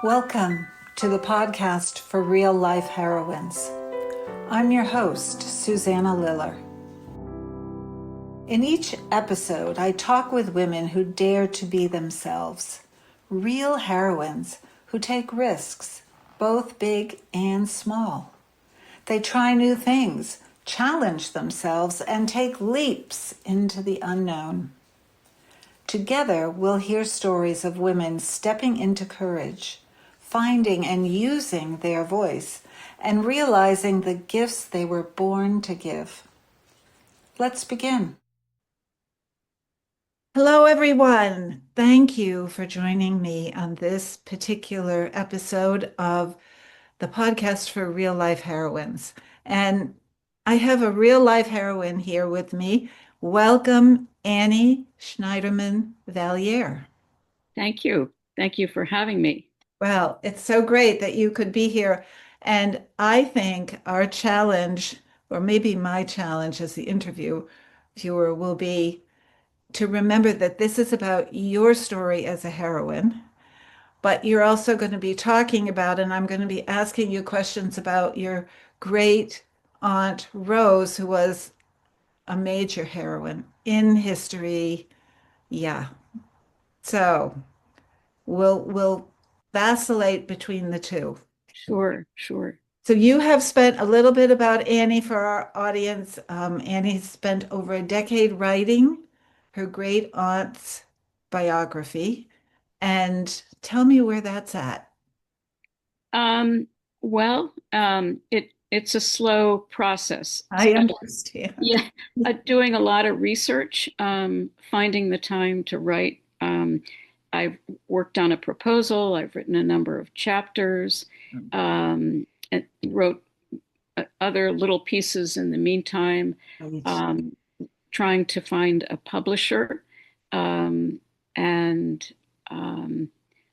Welcome to the podcast for real life heroines. I'm your host, Susanna Liller. In each episode, I talk with women who dare to be themselves, real heroines who take risks, both big and small. They try new things, challenge themselves, and take leaps into the unknown. Together, we'll hear stories of women stepping into courage, finding and using their voice, and realizing the gifts they were born to give. Let's begin. Hello, everyone. Thank you for joining me on this particular episode of the podcast for real life heroines. And I have a real life heroine here with me. Welcome, Annie Schneiderman Valliere. Thank you. Thank you for having me. Well, it's so great that you could be here. And I think our challenge, or maybe my challenge as the viewer, will be to remember that this is about your story as a heroine, but you're also going to be talking about, and I'm going to be asking you questions about your great aunt Rose, who was a major heroine in history. Yeah. So we'll vacillate between the two. Sure. So you have spent a little bit about Annie for our audience. Annie spent over a decade writing her great aunt's biography. And tell me where that's at. Um, it's a slow process. I understand. Yeah, doing a lot of research, finding the time to write. I've worked on a proposal. I've written a number of chapters, and wrote other little pieces in the meantime. Um, Trying to find a publisher, and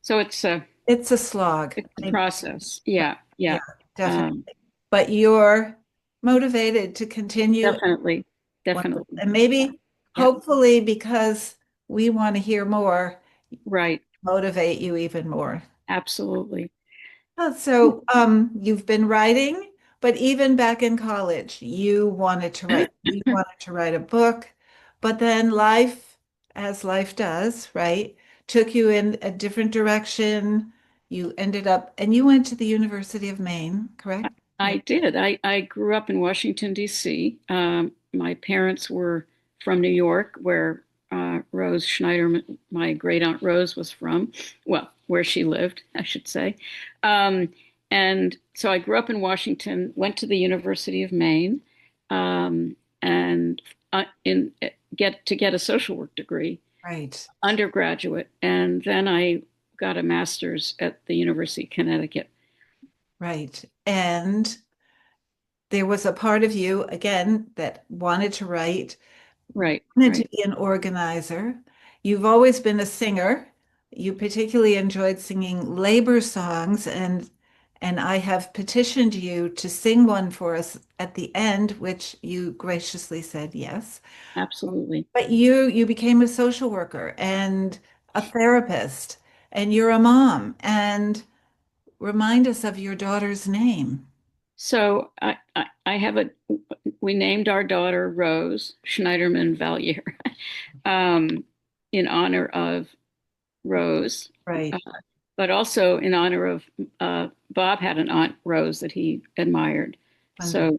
so it's a slog. It's a process. Yeah. Definitely. But you're motivated to continue. Definitely. And maybe, hopefully, because we want to hear more, right, motivate you even more. Absolutely. So, you've been writing, but even back in college, you wanted to write. You wanted to write a book, but then life, as life does, right, took you in a different direction. You ended up, and you went to the University of Maine, correct? I did. I grew up in Washington, D.C. My parents were from New York, where Rose Schneiderman, my great aunt Rose, was from. Well, where she lived, I should say. And so I grew up in Washington, went to the University of Maine, and get a social work degree, right, undergraduate, and then I got a master's at the University of Connecticut. Right. And there was a part of you, again, that wanted to write, wanted to be an organizer. You've always been a singer. You particularly enjoyed singing labor songs, and I have petitioned you to sing one for us at the end, which you graciously said yes. Absolutely. But you became a social worker and a therapist, and you're a mom. And remind us of your daughter's name. So we named our daughter Rose Schneiderman Valliere, in honor of Rose. Right. But also in honor of Bob had an aunt Rose that he admired. Wonderful. So,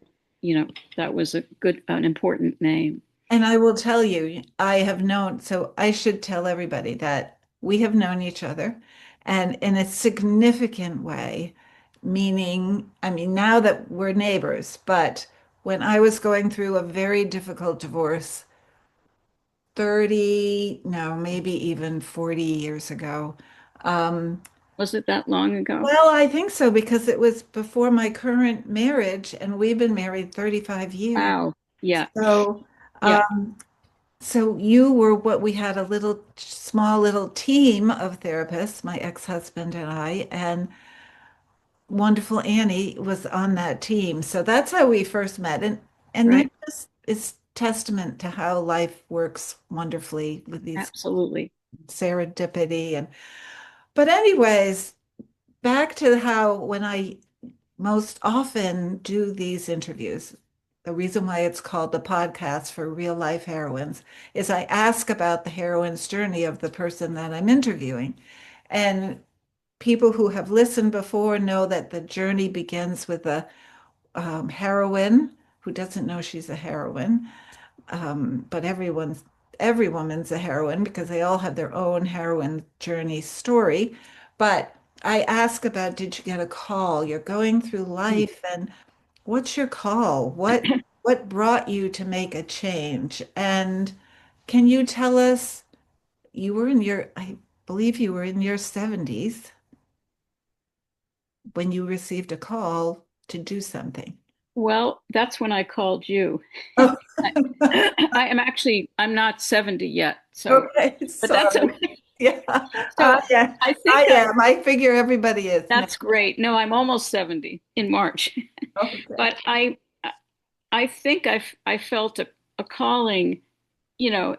that was an important name. And I will tell you, I have known, so I should tell everybody that we have known each other and in a significant way, meaning, I mean, now that we're neighbors, but when I was going through a very difficult divorce, 30, no, maybe even 40 years ago. Was it that long ago? Well, I think so, because it was before my current marriage, and we've been married 35 years. Wow. Yeah. So, so you were what we had a small little team of therapists, my ex-husband and I, and wonderful Annie was on that team. So that's how we first met. And that just is testament to how life works wonderfully with these absolutely serendipity. But anyways, back to how when I most often do these interviews, the reason why it's called the podcast for real life heroines is I ask about the heroine's journey of the person that I'm interviewing. And people who have listened before know that the journey begins with a heroine who doesn't know she's a heroine, but every woman's a heroine because they all have their own heroine journey story. But I ask about, did you get a call? You're going through life, and what's your call? What brought you to make a change? And can you tell us, I believe you were in your 70s when you received a call to do something. Well, that's when I called you. Oh, I'm not 70 yet, so, okay. but that's Sorry. okay. Yeah, So yeah, I I think am. I figure everybody is now. that's great. No, I'm almost 70 in March. Okay. But I think I felt a calling, you know,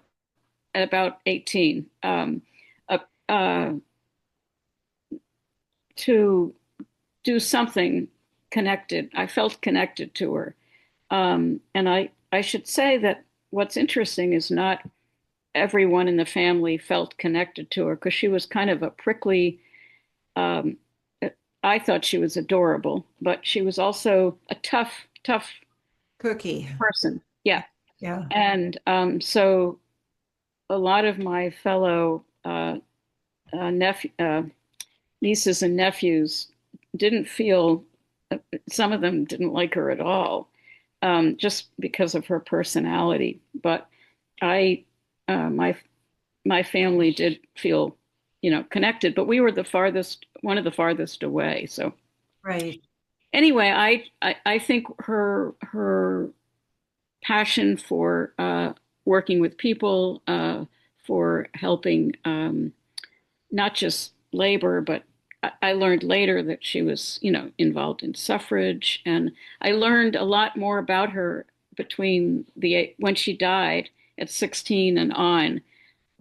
at about 18, uh, uh, to do something connected. I felt connected to her. And I should say that what's interesting is not everyone in the family felt connected to her because she was kind of a prickly. Um, I thought she was adorable, but she was also a tough Cookie. person. Yeah. Yeah. And so a lot of my fellow nieces and nephews didn't feel, some of them didn't like her at all, just because of her personality. But I, my family did feel, connected, but we were one of the farthest away. So Right. anyway, I think her passion for working with people, for helping, not just labor, but I learned later that she was, involved in suffrage, and I learned a lot more about her between the when she died at 16 and on,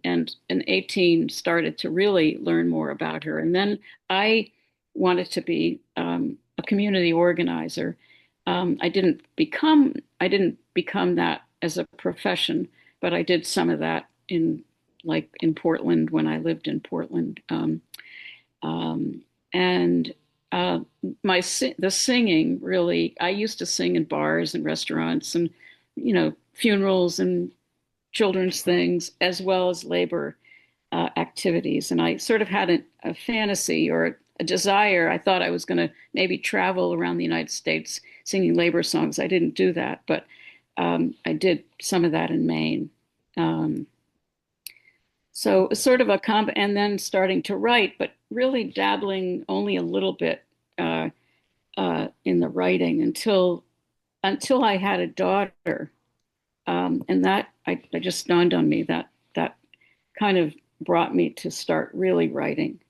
and in 18 started to really learn more about her. And then I wanted to be a community organizer. I didn't become that as a profession, but I did some of that in Portland when I lived in Portland. Um, and uh, the singing really, I used to sing in bars and restaurants and funerals and children's things as well as labor activities. And I sort of had a fantasy or a desire. I thought I was going to maybe travel around the United States singing labor songs. I didn't do that, but I did some of that in Maine. Um, so it was sort of a comp, and then starting to write, but really dabbling only a little bit in the writing until I had a daughter, and that I just dawned on me that that kind of brought me to start really writing.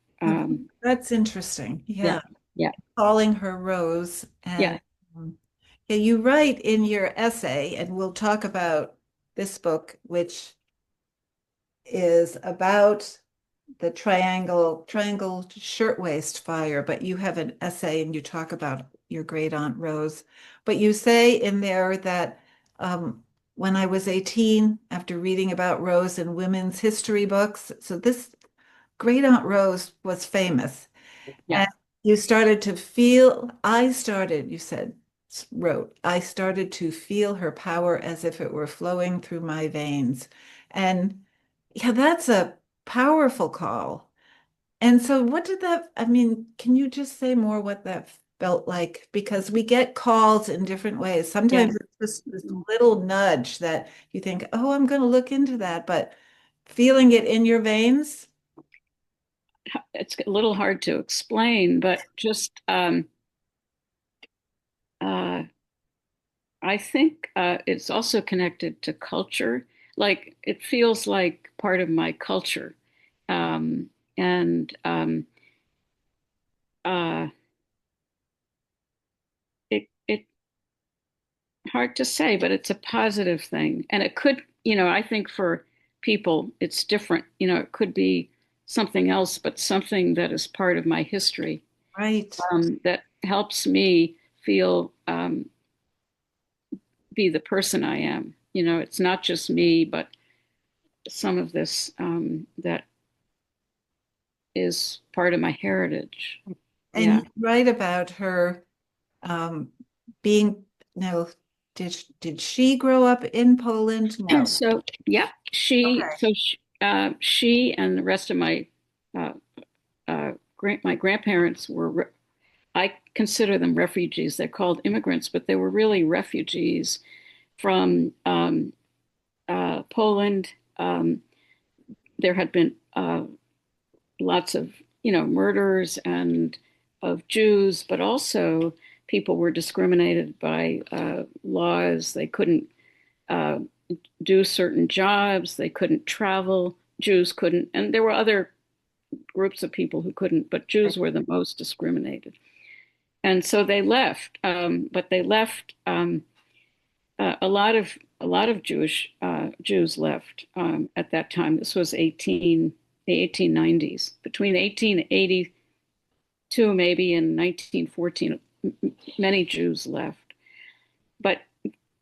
That's interesting. Yeah, Yeah. yeah, Calling her Rose. yeah, And yeah, you write in your essay, and we'll talk about this book, which is about the Triangle Shirtwaist Fire, but you have an essay and you talk about your great Aunt Rose. But you say in there that when I was 18, after reading about Rose in women's history books, so this great Aunt Rose was famous. yeah, And you started to feel, I started, you said, wrote, I started to feel her power as if it were flowing through my veins. And yeah, that's a powerful call. And so, what did that, I mean, can you just say more what that felt like? Because we get calls in different ways. yeah. Sometimes it's just this little nudge that you think, oh, I'm going to look into that. But feeling it in your veins, It's a little hard to explain, but just uh, I think it's also connected to culture. Like it feels like part of my culture, and uh, it hard to say, but it's a positive thing. And it could, I think for people, it's different. It could be something else, but something that is part of my history. Right. that helps me feel be the person I am. It's not just me, but some of this that is part of my heritage. And Yeah. you write about her um, being, no, did she grow up in Poland? No. So yeah, Okay. she and the rest of uh, my grandparents were. I consider them refugees. They're called immigrants, but they were really refugees from Poland. There had been lots of murders and of Jews, but also people were discriminated by laws. They couldn't uh, do certain jobs. They couldn't travel. Jews couldn't, and there were other groups of people who couldn't, but Jews were the most discriminated. And so they left, but they left a lot of Jews left at that time. This was the 1890s, between 1882 maybe and 1914. Many Jews left, but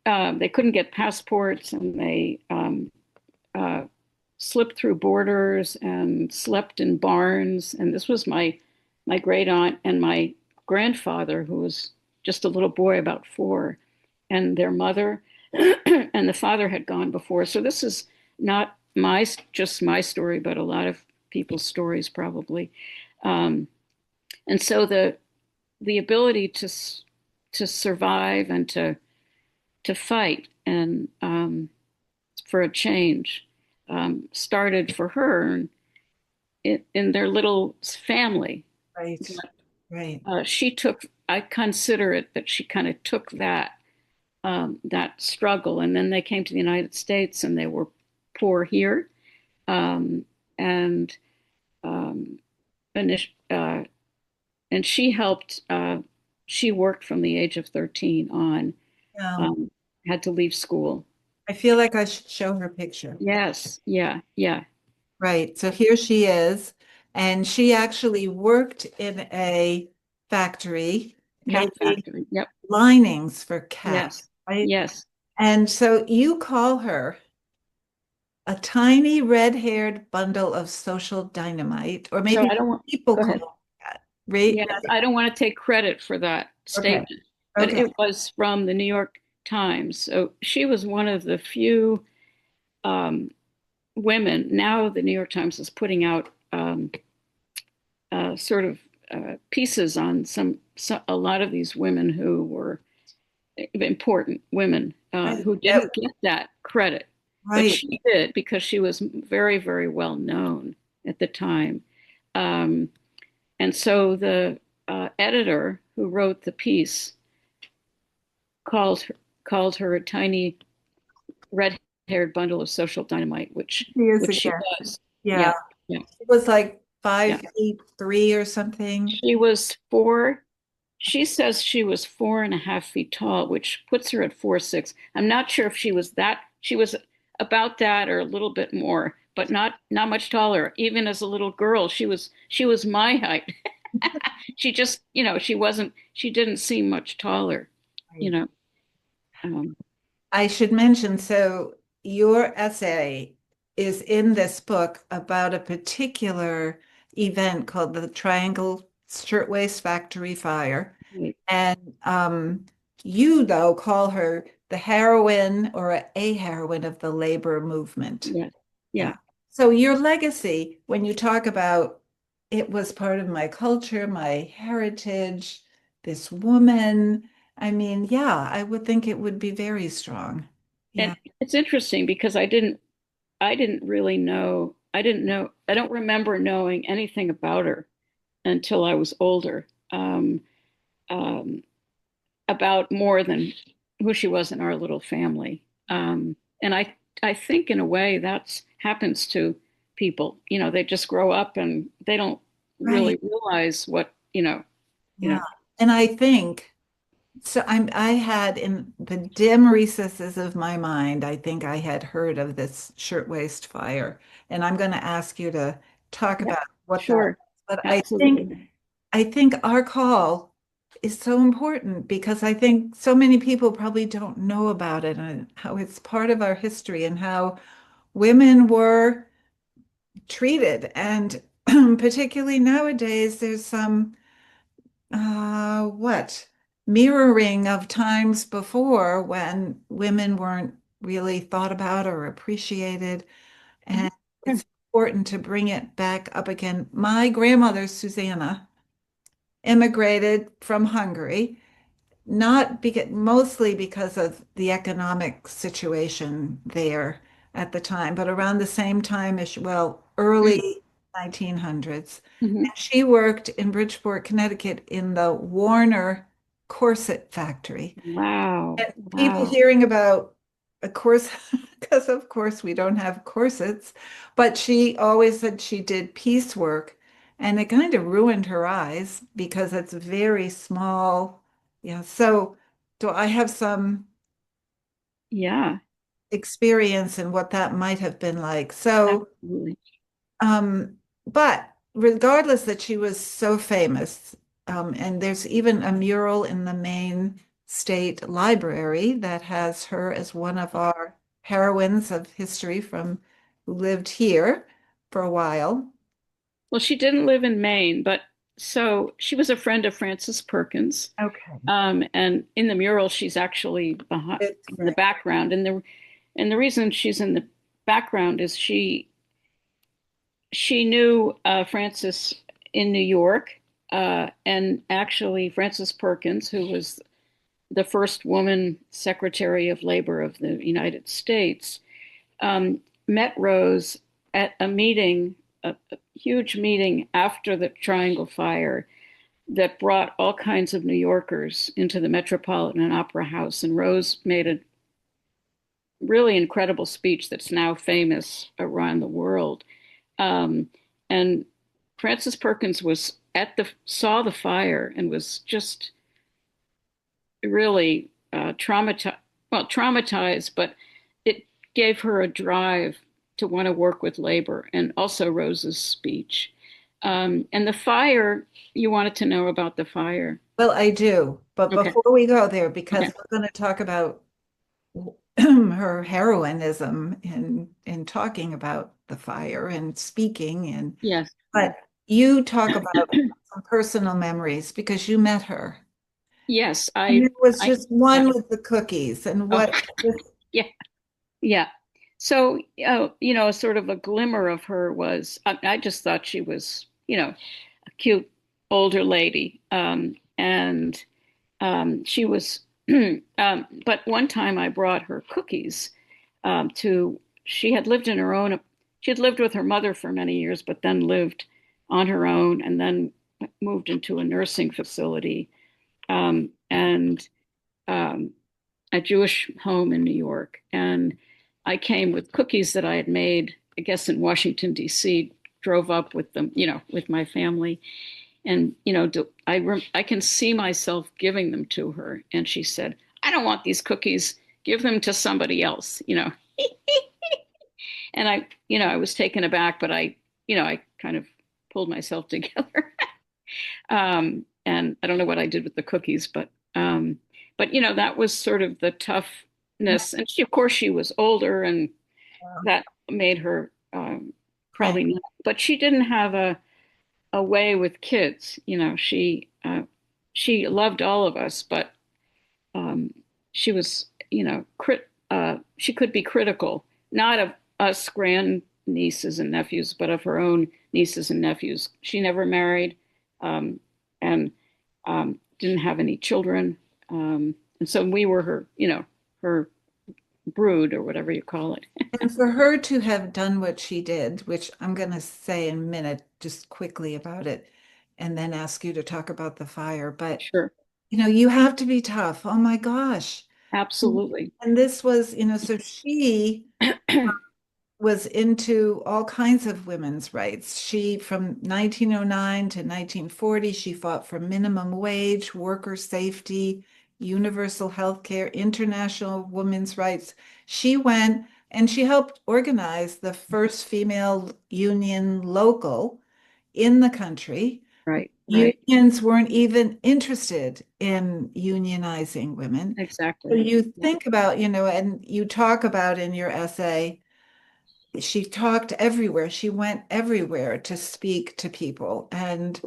they couldn't get passports, and they uh, slipped through borders and slept in barns. And this was my great aunt and my grandfather, who was just a little boy, about 4, and their mother, and the father had gone before. So this is not just my story, but a lot of people's stories probably. Um, and so the ability to survive and to fight and for a change started for her in their little family. Right. Right. I consider it that she kind of took that struggle, and then they came to the United States, and they were poor here, and um, uh, and she helped. She worked from the age of 13 on. Yeah. Um, had to leave school. I feel like I should show her picture. Yes, yeah, yeah. Right. So here she is. And she actually worked in a factory Cat making factory. Yep. linings for cats, Yes, right? yes. And so you call her a tiny red-haired bundle of social dynamite, or So maybe I don't want. people Go ahead. call it that, right? Yeah, I don't want to take credit for that Okay. statement, but Okay. it was from the New York Times. So she was one of the few um, women. Now the New York Times is putting out sort of pieces on a lot of these women who were important women Right. who That- didn't get that credit, but right. she did because she was very, very well known at the time. Um, and so the editor who wrote the piece called her, called her a tiny red-haired bundle of social dynamite, which She is which she again. was. Yeah. Yeah, yeah, It was like yeah. 5'3" or something. She was 4. She says she was 4.5 feet tall, which puts her at 4'6". I'm not sure if she was that. She was about that or a little bit more, but not much taller. Even as a little girl, she was my height. She just, she wasn't. She didn't seem much taller. You Right. know. Um, I should mention, so your essay is in this book about a particular event called the Triangle Shirtwaist Factory fire. right. And you, though, call her the heroine or a heroine of the labor movement. Yeah, Yeah. yeah. So your legacy, when you talk about it was part of my culture, my heritage, this woman, I mean, yeah, I would think it would be very strong. And Yeah. it's interesting because I didn't really know. I didn't know. I don't remember knowing anything about her until I was older. Um, about more than who she was in our little family. And I think in a way that's happens to people. They just grow up and they don't Right. really realize what, you Yeah. know. And I think so I had in the dim recesses of my mind, I think I had heard of this shirtwaist fire. And I'm going to ask you to talk Yeah, about what that, sure. but I think Absolutely. I think our call is so important because I think so many people probably don't know about it and how it's part of our history and how women were treated. And particularly nowadays, there's some what mirroring of times before when women weren't really thought about or appreciated. Mhm. And it's important to bring it back up again. My grandmother, Susanna, immigrated from Hungary, not because mostly because of the economic situation there at the time, but around the same time as, well, early 1900s. Mhm. And she worked in Bridgeport, Connecticut in the Warner corset factory. Wow. And people Wow. hearing about a course, because of course we don't have corsets, but she always said she did piecework, and it kind of ruined her eyes because it's very small. Yeah, so do I have some Yeah, experience in what that might have been like. So, absolutely. but regardless that she was so famous, and there's even a mural in the main state library that has her as one of our heroines of history from who lived here for a while. Well, she didn't live in Maine, but so she was a friend of Frances Perkins. Okay. And in the mural, she's actually behind It's in the right. background. And the reason she's in the background is she knew Frances in New York, and actually Frances Perkins, who was the first woman Secretary of Labor of the United States, met Rose at a meeting, a huge meeting after the Triangle Fire that brought all kinds of New Yorkers into the Metropolitan Opera House. And Rose made a really incredible speech that's now famous around the world. Um, and Frances Perkins was at the saw the fire and was just really traumatized. Well, traumatized, but it gave her a drive to want to work with labor, and also Rose's speech. And the fire, you wanted to know about the fire. Well, I do, but Okay. before we go there, because Okay. we're going to talk about her heroism in talking about the fire and speaking, and Yes. but you talk about some personal memories because you met her. Yes. And it was I, just yeah. one with the cookies and Oh, what just yeah. Yeah. So, sort of a glimmer of her was, I just thought she was, a cute older lady. And she was, but one time I brought her cookies she had lived in her own, she had lived with her mother for many years, but then lived on her own and then moved into a nursing facility, and a Jewish home in New York. And I came with cookies that I had made, I guess, in Washington, D.C., drove up with them, with my family. And, I can see myself giving them to her. And she said, I don't want these cookies. Give them to somebody else. And I was taken aback, but I kind of pulled myself together. And I don't know what I did with the cookies, but that was sort of the toughness. And of course, she was older, and that made her right. probably not. But she didn't have a way with kids. She loved all of us, but um, she was, she could be critical, not of us grand nieces and nephews, but of her own nieces and nephews. She never married, and didn't have any children. And so we were her brood, or whatever you call it. And for her to have done what she did, which I'm going to say in a minute, just quickly about it, and then ask you to talk about the fire. But, Sure. you have to be tough. Oh my gosh. Absolutely. And this was, so she was into all kinds of women's rights. She, from 1909 to 1940, she fought for minimum wage, worker safety, universal health care, international women's rights. She went and she helped organize the first female union local in the country, Right. right. unions weren't even interested in unionizing women. So Exactly. you Yeah, think about, and you talk about in your essay, she talked everywhere. She went everywhere to speak to people. And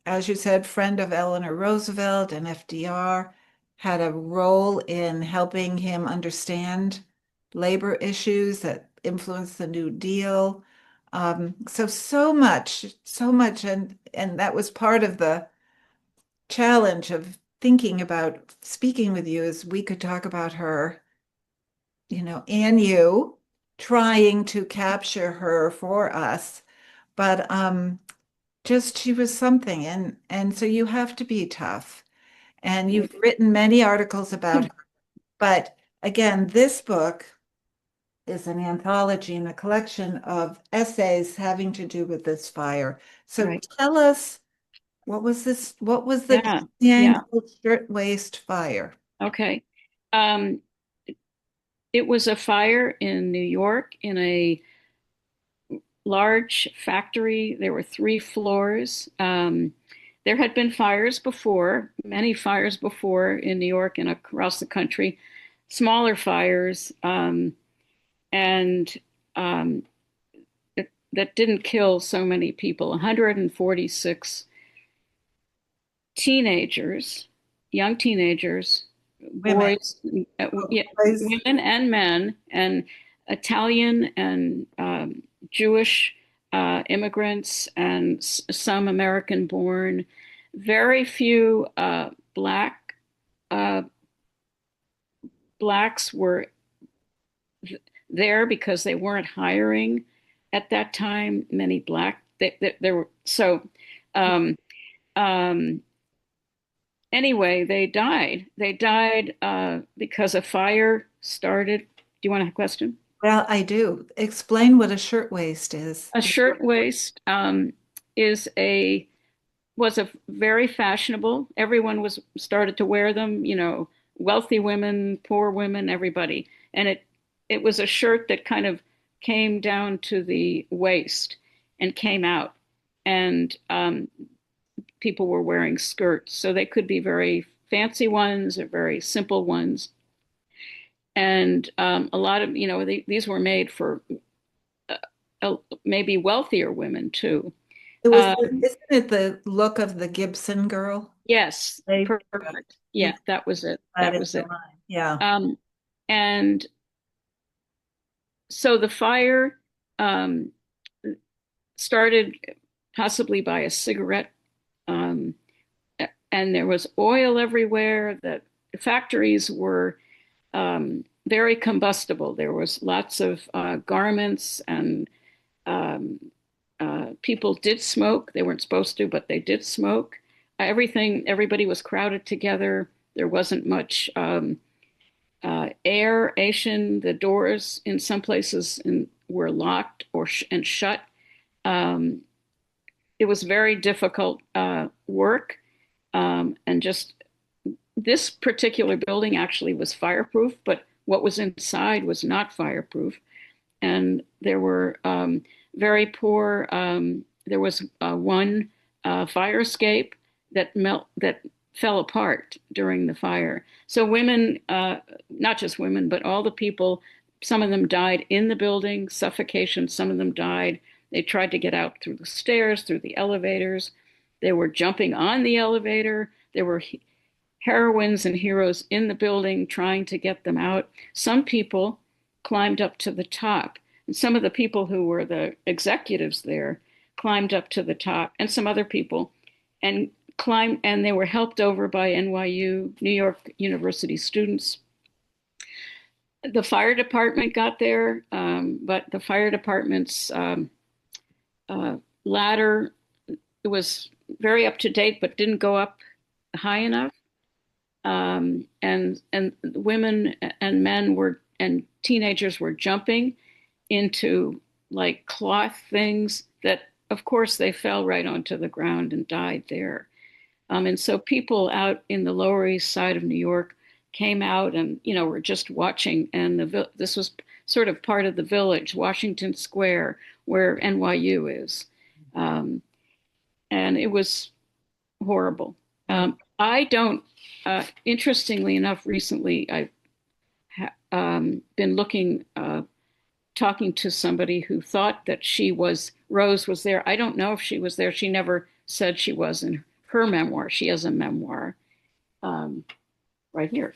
as you said, friend of Eleanor Roosevelt and FDR, had a role in helping him understand labor issues that influenced the New Deal. So much, and that was part of the challenge of thinking about speaking with you is we could talk about her, and you trying to capture her for us. But just she was something, and so you have to be tough. And right. you've written many articles about her. But again, this book is an anthology and a collection of essays having to do with this fire. So Right. tell us, what was the Yeah. Yeah. Triangle Shirtwaist Fire? Okay. Um, it was a fire in New York in a large factory. There were 3 floors. There had been fires before, many fires before in New York and across the country, smaller fires, and um, that didn't kill so many people. 146 teenagers, young teenagers, Women. boys, yeah, Boys, women and men, and Italian and Jewish immigrants, and some American born. Very few uh, blacks were there because they weren't hiring at that time many black. There were so. Um, um, anyway, they died. They died because a fire started. Do you want a question? well, I do. Explain what a shirtwaist is. A shirtwaist is a was a very fashionable. Everyone was started to wear them. Wealthy women, poor women, everybody. And it was a shirt that kind of came down to the waist and came out, and people were wearing skirts, so they could be very fancy ones or very simple ones. And a lot of these were made for uh, maybe wealthier women too. It was, Um, isn't it the look of the Gibson girl? yes, They, perfect. you Yeah, that was it. that That in was your it. mind. Yeah. Um, and so the fire um, started possibly by a cigarette, um, and there was oil everywhere. The factories were very combustible. There was lots of garments, and um, people did smoke. They weren't supposed to, but they did smoke. Everybody was crowded together. There wasn't much aeration. The doors in some places were locked and shut. Um, it was very difficult work, and just this particular building actually was fireproof, but what was inside was not fireproof. And there were very poor. There was one fire escape that fell apart during the fire. So women, not just women, but all the people. Some of them died in the building, suffocation. Some of them died. They tried to get out through the stairs, through the elevators. They were jumping on the elevator. There were heroines and heroes in the building trying to get them out. Some people climbed up to the top, and some of the people who were the executives there climbed up to the top, and some other people, and climbed, and they were helped over by NYU, New York University students. The fire department got there, but the fire department's uh, ladder, it was very up to date, but didn't go up high enough. And women and men were and teenagers were jumping into like cloth things that, of course, they fell right onto the ground and died there. And so people out in the Lower East Side of New York came out and were just watching. And this was sort of part of the village, Washington Square, where NYU is. Um, and it was horrible. I don't, interestingly enough, recently I've been talking to somebody who thought that Rose was there. I don't know if she was there. She never said she was in her memoir. She has a memoir um, right here.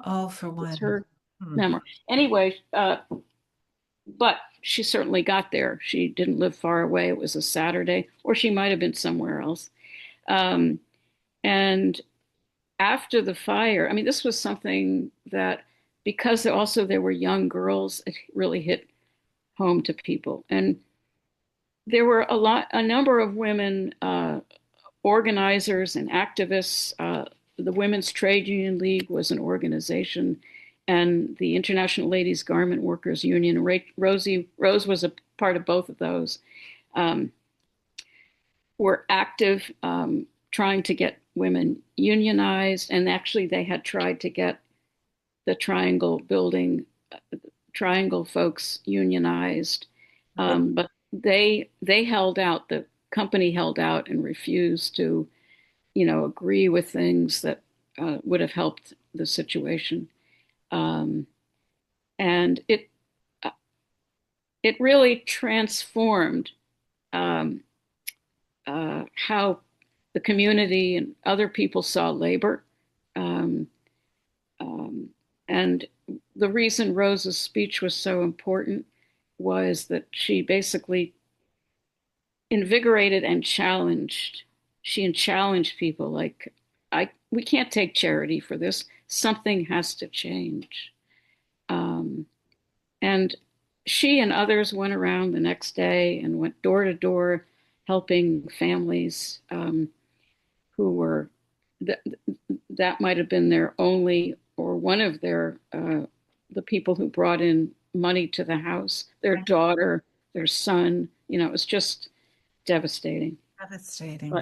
All for It's one. her Hmm. memoir. Anyway, but she certainly got there. She didn't live far away. It was a Saturday, or she might have been somewhere else. Um, and after the fire, I mean, this was something that, because also there were young girls, it really hit home to people. And there were a number of women organizers and activists. The Women's Trade Union League was an organization, and the International Ladies Garment Workers Union. Rose was a part of both of those. Um, were active, trying to get women unionized, and actually they had tried to get the Triangle folks unionized, but they held out. The company held out and refused to, agree with things that would have helped the situation. Um, and uh, it really transformed um, how the community and other people saw labor. Um, um, and the reason Rose's speech was so important was that she basically invigorated and challenged. She challenged people like, we can't take charity for this. Something has to change. Um, and she and others went around the next day and went door to door helping families who were that that might have been their only or one of their the people who brought in money to the house, their daughter, their son. It was just devastating. Devastating.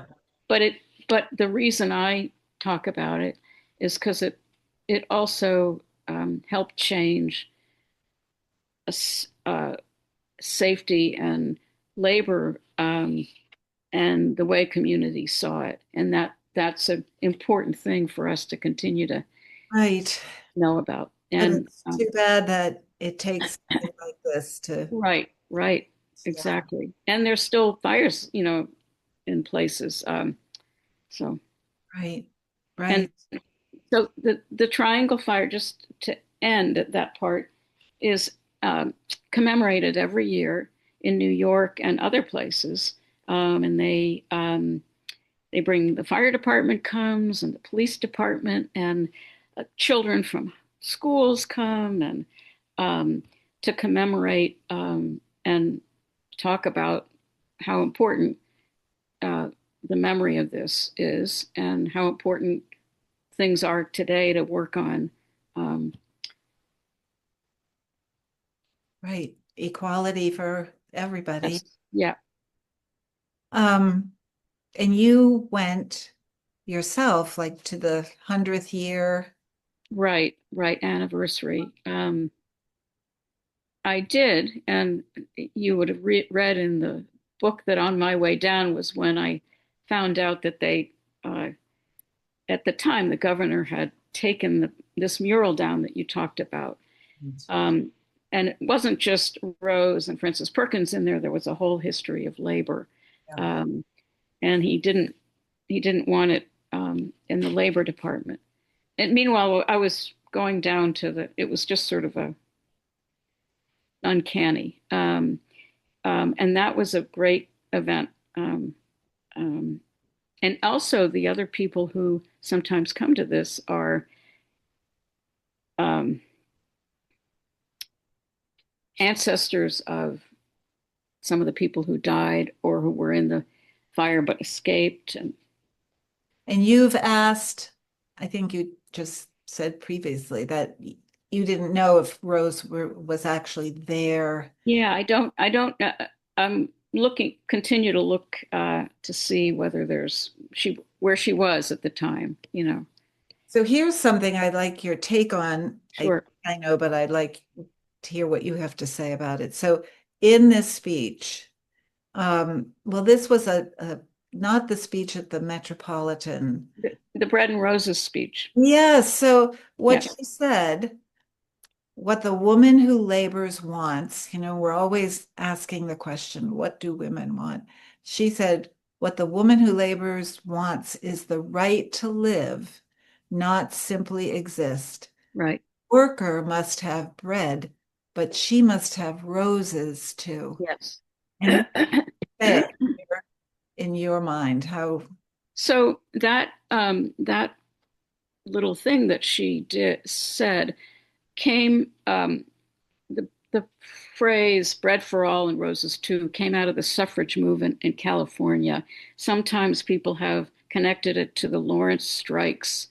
But the reason I talk about it is because it also helped change uh, safety and labor, and the way communities saw it, and that's an important thing for us to continue to Right. know about. And And it's too bad that it takes something like this to, right, yeah, exactly. And there's still fires, in places. So right, and right. so the Triangle Fire, just to end at that part, is commemorated every year in New York and other places. And they bring the fire department comes and the police department and children from schools come and to commemorate and talk about how important uh, the memory of this is and how important things are today to work on. Um, Right. Equality for everybody. yes, yeah, Um, and you went yourself like to the 100th year. right anniversary. I did, and you would have read in the book that on my way down was when I found out that uh, at the time, the governor had taken this mural down that you talked about. Um, and it wasn't just Rose and Frances Perkins in there. There was a whole history of labor, Yeah. um, and he didn't want it in the labor department. And meanwhile, I was going down to it was just sort of a uncanny. And that was a great event. Um, and also, the other people who sometimes come to this are um, ancestors of some of the people who died or who were in the fire but escaped. And you've asked, I think you just said previously that you didn't know if was actually there. Yeah, I'm continue to look to see whether where she was at the time. So here's something I'd like your take on. Sure. I know, but I'd like to hear what you have to say about it. So in this speech, Well, this was a not the speech at the Metropolitan. The Bread and Roses speech. Yes. So what Yes, she said, what the woman who labors wants, we're always asking the question, what do women want? She said, what the woman who labors wants is the right to live, not simply exist. right. Worker must have bread, but she must have roses too. Yes. And what say in your mind? How? So that little thing that she did said came the phrase "bread for all and roses too" came out of the suffrage movement in California. Sometimes people have connected it to the Lawrence strikes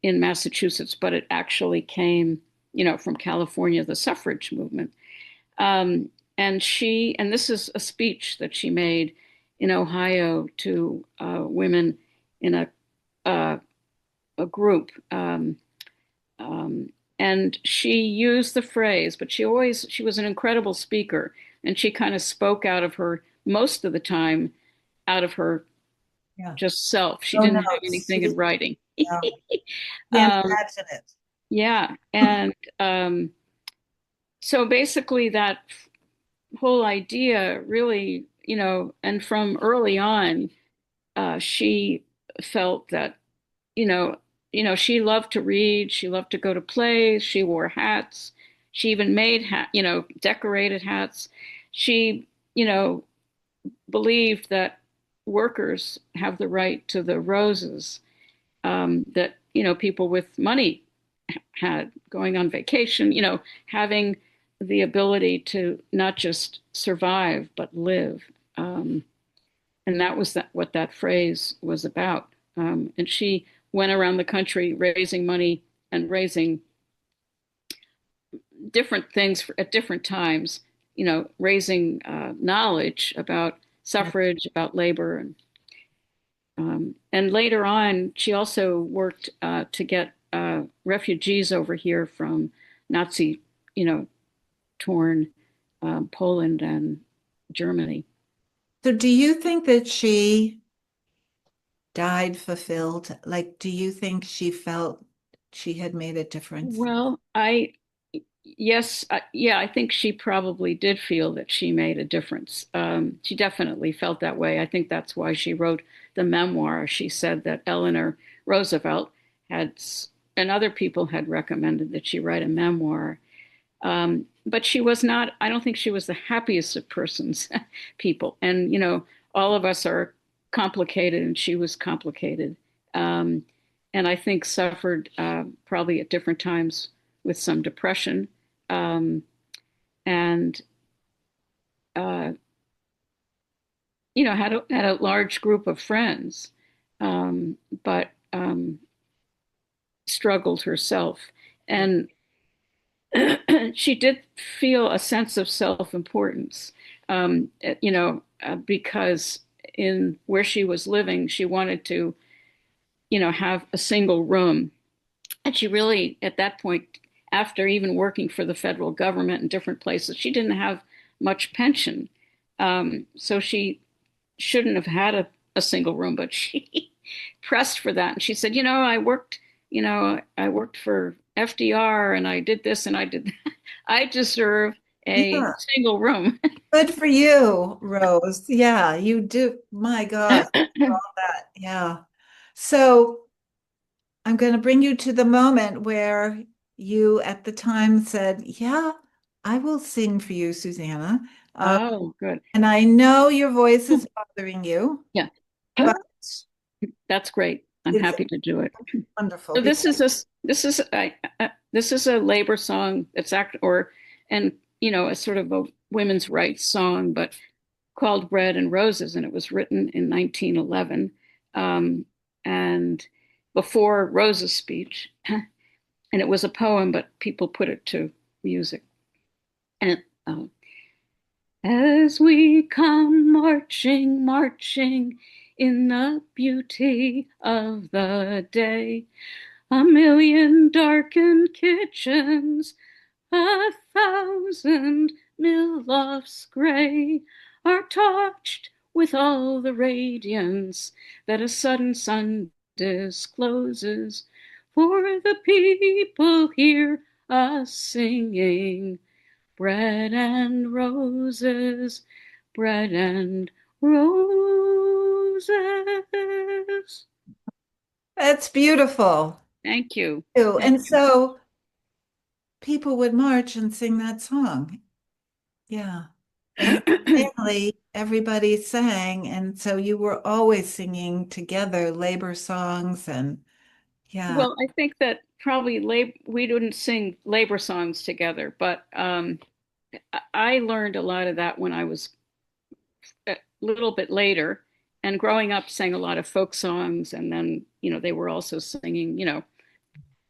in Massachusetts, but it actually came, from California, the suffrage movement. Um, and this is a speech that she made in Ohio to women in uh, a group. And she used the phrase, but she was an incredible speaker, and she kind of spoke out of her, most of the time, out of her Yeah. just self. She Oh no, didn't have anything in writing. yeah. Can't um, imagine it. yeah. And so basically, that whole idea really, and from early on, she felt that, you know, she loved to read, she loved to go to plays, she wore hats, she even made decorated hats. She, believed that workers have the right to the roses that people with money had going on vacation, having the ability to not just survive but live. And that was what that phrase was about. And she went around the country raising money and raising different things at different times, raising knowledge about suffrage, about labor. And later on, she also worked to get refugees over here from Nazi, torn Poland and Germany. So do you think that she died fulfilled? Like, do you think she felt she had made a difference? Well, yes, yeah, I think she probably did feel that she made a difference. She definitely felt that way. I think that's why she wrote the memoir. She said that Eleanor Roosevelt had, and other people had recommended that she write a memoir. But she was not, I don't think she was the happiest of persons, people. And, all of us are complicated, and she was complicated. Um, and I think suffered probably at different times with some depression. Um, and, uh, had a large group of friends, but struggled herself. And she did feel a sense of self-importance, because in where she was living, she wanted to, have a single room. And she really, at that point, after even working for the federal government in different places, she didn't have much pension. So she shouldn't have had a single room, but she pressed for that. And she said, I worked for FDR and I did this and I did that. I deserve a Yeah. single room. Good for you, Rose. Yeah, you do. My gosh, all that. Yeah. So I'm going to bring you to the moment where you at the time said, yeah, I will sing for you, Susanna. Uh, Oh, good. and I know your voice is bothering you, Yeah, but that's great. I'm it's happy to do it. wonderful So because this is a labor song. It's and a sort of a women's rights song, but called Bread and Roses, and it was written in 1911, and before Rose's speech, and it was a poem, but people put it to music. And as we come marching, marching in the beauty of the day, a million darkened kitchens, 1,000 mill lofts gray, are touched with all the radiance that a sudden sun discloses. For the people hear us singing, bread and roses, bread and roses. That's beautiful. Thank you. Ew. Thank And so people would march and sing that song. Yeah. And you. family, everybody sang. And so you were always singing together labor songs and yeah. Well, I think that probably we didn't sing labor songs together, but I learned a lot of that when I was a little bit later. And growing up, sang a lot of folk songs, and then they were also singing,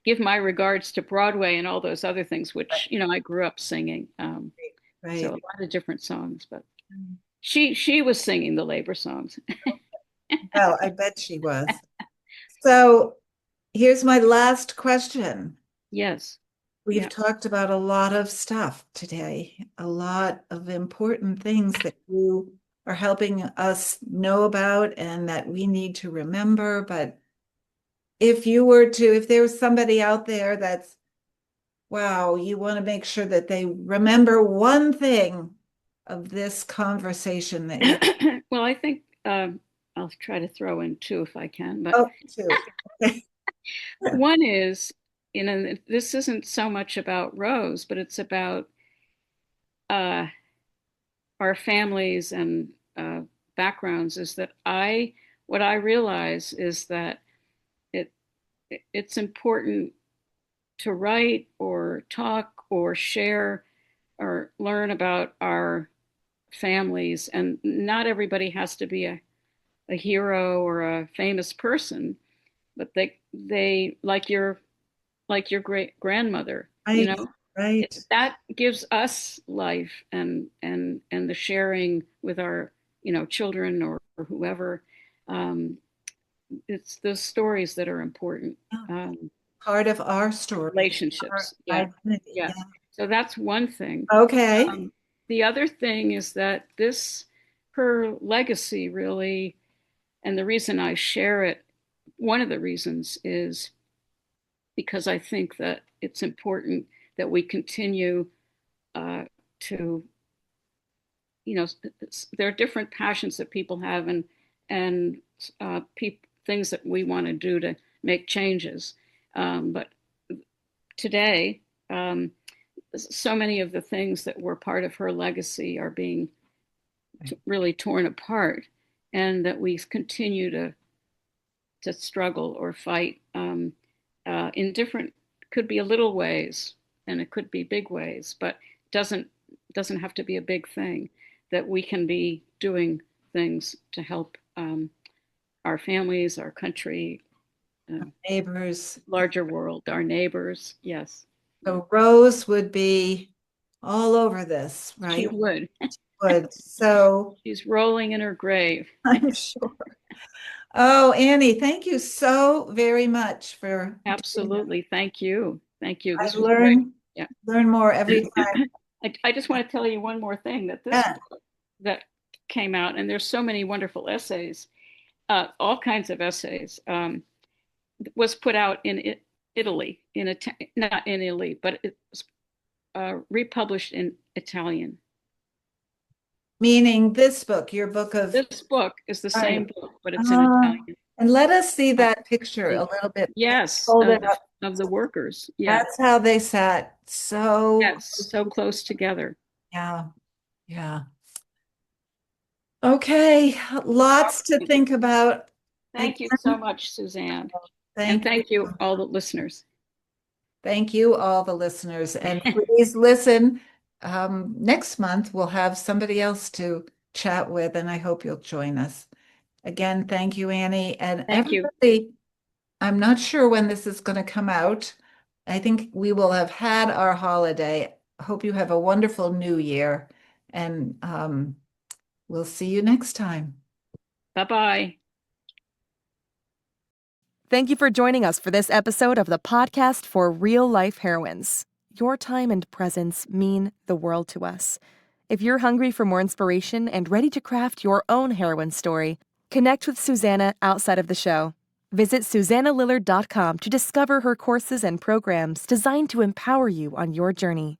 "Give My Regards to Broadway" and all those other things, which I grew up singing. So a Right. lot of different songs, but she was singing the labor songs. Well, I bet she was. So here's my last question. Yes, We've yeah. talked about a lot of stuff today, a lot of important things that you are helping us know about and that we need to remember. But if there was somebody out there that's, wow, you want to make sure that they remember one thing of this conversation that you, Well, I think I'll try to throw in two if I can, but oh, two. one is, this isn't so much about Rose, but it's about uh, our families and backgrounds. Is that what I realize is that it it's important to write or talk or share or learn about our families, and not everybody has to be a hero or a famous person, but they like your great grandmother, Right, right. that gives us life, and the sharing with our children or whoever. um, it's those stories that are important. Yeah. um, Part of our story, our Relationships, yeah, identity. yeah. Yeah. So that's one thing. Okay. The other thing is that her legacy really, and the reason I share it, one of the reasons is because I think that it's important that we continue uh, to, there are different passions that people have, and things that we want to do to make changes. But today, so many of the things that were part of her legacy are being really torn apart, and that we continue to struggle or fight in different, could be little ways and it could be big ways, but doesn't doesn't have to be a big thing. That we can be doing things to help our families, our country, uh, Neighbors. larger world, our neighbors. Yes, yeah. So Rose would be all over this, She right? would. Would. So She's rolling in her grave. I'm sure. Oh, Annie, thank you so very much for doing that. Absolutely. Thank you. Thank you. I This was great. Yeah. learn more every time. I just want to tell you one more thing, that this Yeah. book that came out, and there's so many wonderful essays, all kinds of essays, was put out in Italy, not in Italy, but it was republished in Italian. Meaning this book, your book of, This book is the right. same book, but it's in Italian. And let us see Uh, that picture a little bit. yes, Hold it up. of the workers. Yeah. That's how they sat. So, Yes, so close together. yeah, yeah. Okay, lots to think about. Thank you so Again, much, Suzanne. And thank you. thank you, all the listeners. Thank you, all the listeners. And please listen. Next month, we'll have somebody else to chat with, and I hope you'll join us. Again, thank you, Annie. And Thank you. everybody, I'm not sure when this is going to come out. I think we will have had our holiday. Hope you have a wonderful new year, and we'll see you next time. Bye-bye. Thank you for joining us for this episode of the podcast for real life heroines. Your time and presence mean the world to us. If you're hungry for more inspiration and ready to craft your own heroine story, connect with Susanna outside of the show. Visit SusannaLillard.com to discover her courses and programs designed to empower you on your journey.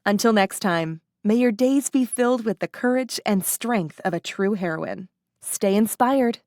Until next time, may your days be filled with the courage and strength of a true heroine. Stay inspired.